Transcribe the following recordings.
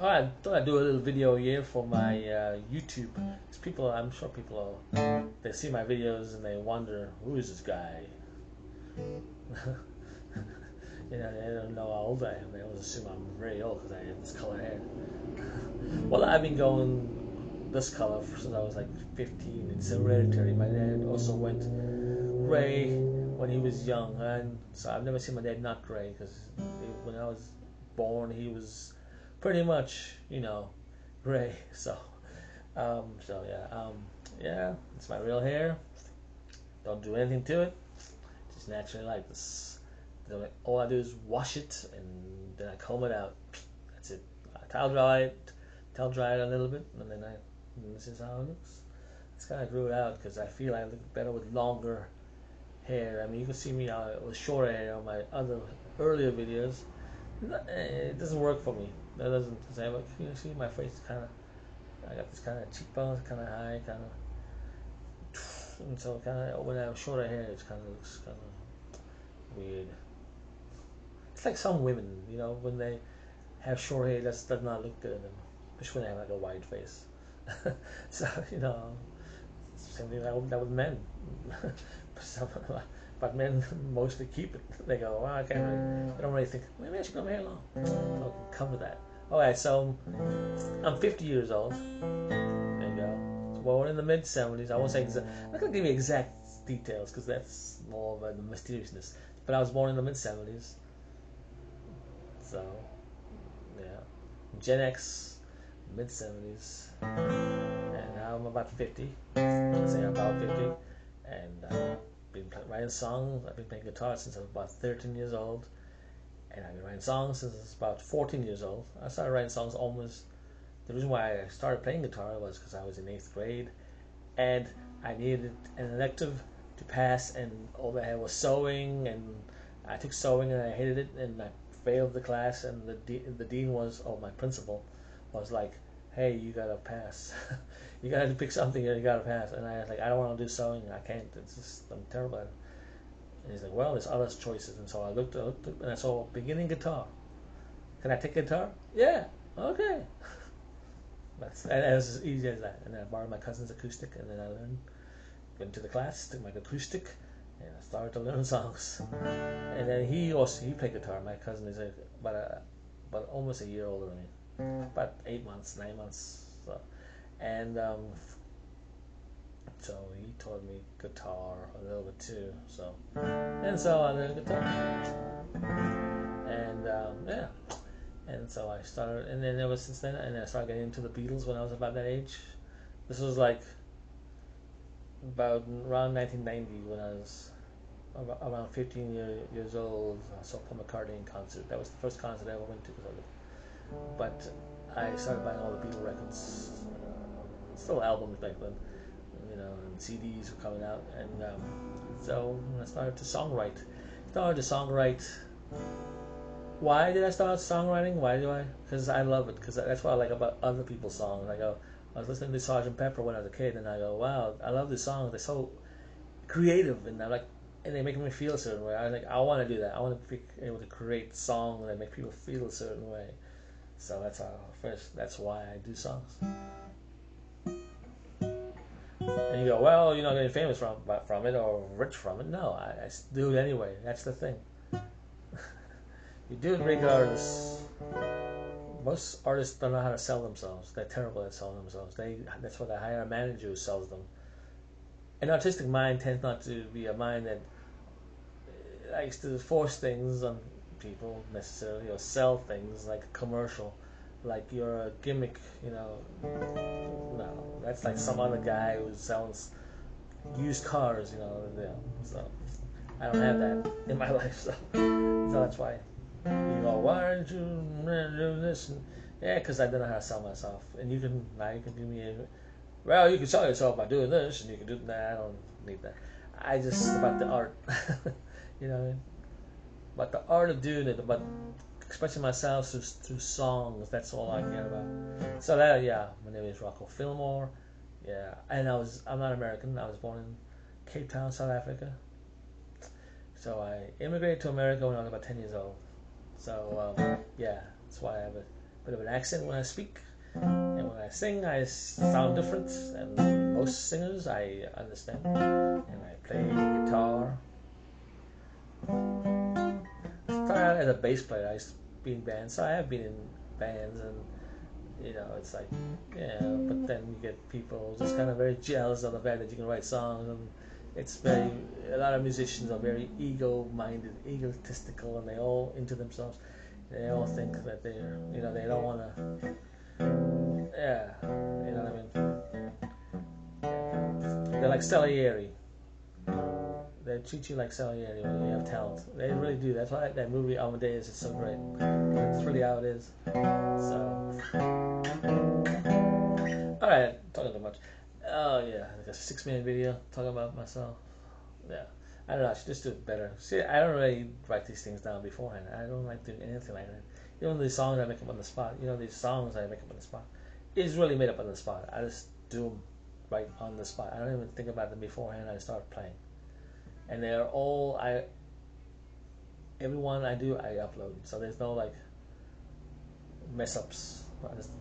I thought I'd do a little video here for my YouTube. 'Cause people, I'm sure people, they see my videos and they wonder, who is this guy? You know, they don't know how old I am. They always assume I'm very old because I have this color hair. Well, I've been going this color since I was like 15. It's hereditary. My dad also went gray when he was young, and so I've never seen my dad not gray because when I was born, he was pretty much, gray. Yeah, it's my real hair. Don't do anything to it. Just naturally like this. All I do is wash it and then I comb it out. That's it. I towel dry it a little bit, and then this is how it looks. It's kind of grew it out because I feel I look better with longer hair. I mean, you can see me with shorter hair on my other earlier videos. It doesn't work for me. That doesn't. You see my face kind of. I got this kind of cheekbones, kind of high, kind of, and so kind of when I have shorter hair, it kind of looks kind of weird. It's like some women, when they have short hair, that does not look good on them, especially when they have like a wide face. So same thing like that with men. But men mostly keep it. They go, well, I don't really think, maybe I should grow my hair long. So come to that. Alright, so I'm 50 years old. There you go. Born in the mid 70s. I won't say I'm not going to give you exact details because that's more of the mysteriousness. But I was born in the mid 70s. So, yeah. Gen X, mid 70s. And now I'm about 50. Let's say I'm about 50. And I've been writing songs. I've been playing guitar since I was about 13 years old. And I've been writing songs since I was about 14 years old. I started writing songs the reason why I started playing guitar was because I was in 8th grade. And I needed an elective to pass, and all I had was sewing, and I took sewing and I hated it, and I failed the class, and the dean my principal was like, hey, you gotta pass. You gotta pick something and you gotta pass. And I was like, I don't want to do sewing. I can't. I'm terrible at it. And he's like, well, there's other choices. And so I looked and I saw beginning guitar. Can I take guitar? Yeah. Okay. And it was as easy as that. And then I borrowed my cousin's acoustic, and then I went to the class, took my acoustic, and I started to learn songs. And then he played guitar. My cousin is about almost a year older than me, about 8 months, 9 months. And so he taught me guitar a little bit too. So I learned guitar, and yeah. And so I started, and then ever since then, and I started getting into the Beatles when I was about that age. This was like about around 1990 when I was around 15 years old. I saw Paul McCartney in concert. That was the first concert I ever went to. But I started buying all the Beatle records, still albums back then, and CDs were coming out. And so I started to songwrite. Why did I start songwriting? Why do I? Because I love it. Because that's what I like about other people's songs. I was listening to Sgt. Pepper when I was a kid, and I go, wow, I love these songs. They're so creative, and and they make me feel a certain way. I want to do that. I want to be able to create songs that make people feel a certain way. So that's why I do songs. And you go, well, you're not getting famous from it or rich from it. No, I do it anyway. That's the thing. You do it regardless. Most artists don't know how to sell themselves. They're terrible at selling themselves. That's why they hire a manager who sells them. An artistic mind tends not to be a mind that likes to force things on people necessarily, or sell things like a commercial, like you're a gimmick. No, that's like some other guy who sells used cars. So I don't have that in my life. So that's why. You go, why aren't you doing this? And, yeah, because I don't know how to sell myself. And you can give me you can sell yourself by doing this, and you can do that. I don't need that. I just about the art, About the art of doing it, about expressing myself through songs. That's all I care about. So my name is Rocco Fillmore. Yeah, and I'm not American. I was born in Cape Town, South Africa. So I immigrated to America when I was about 10 years old. So, that's why I have bit of an accent when I speak, and when I sing, I sound different. And most singers I understand, and I play guitar. I started out as a bass player. I used to be in bands, so I have been in bands, and it's like, yeah. But then you get people just kind of very jealous of the fact that you can write songs, and a lot of musicians are very ego-minded, egotistical, and they all into themselves. They all think that they're, they don't want to, yeah, you know what I mean? They're like Salieri. They treat you like Salieri when you have talent. They really do. That's why that movie Amadeus is so great. That's really how it is. So, all right, talking too much. Oh yeah, like a 6-minute video talking about myself. Yeah, I don't know. I should just do it better. See, I don't really write these things down beforehand. I don't like doing anything like that. These songs I make up on the spot. These songs I make up on the spot is really made up on the spot. I just do them right on the spot. I don't even think about them beforehand. I start playing, and they're all everyone I do I upload. So there's no like mess ups.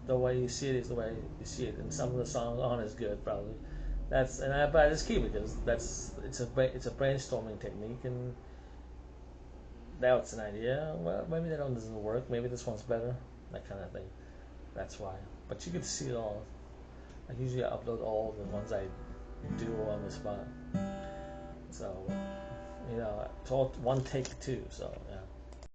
The way you see it is the way you see it, and some of the songs aren't as good probably. But I just keep it because it's a brainstorming technique, and now it's an idea. Well, maybe that one doesn't work. Maybe this one's better. That kind of thing. That's why. But you can see it all. I usually upload all the ones I do on the spot. So it's all one take too. So yeah.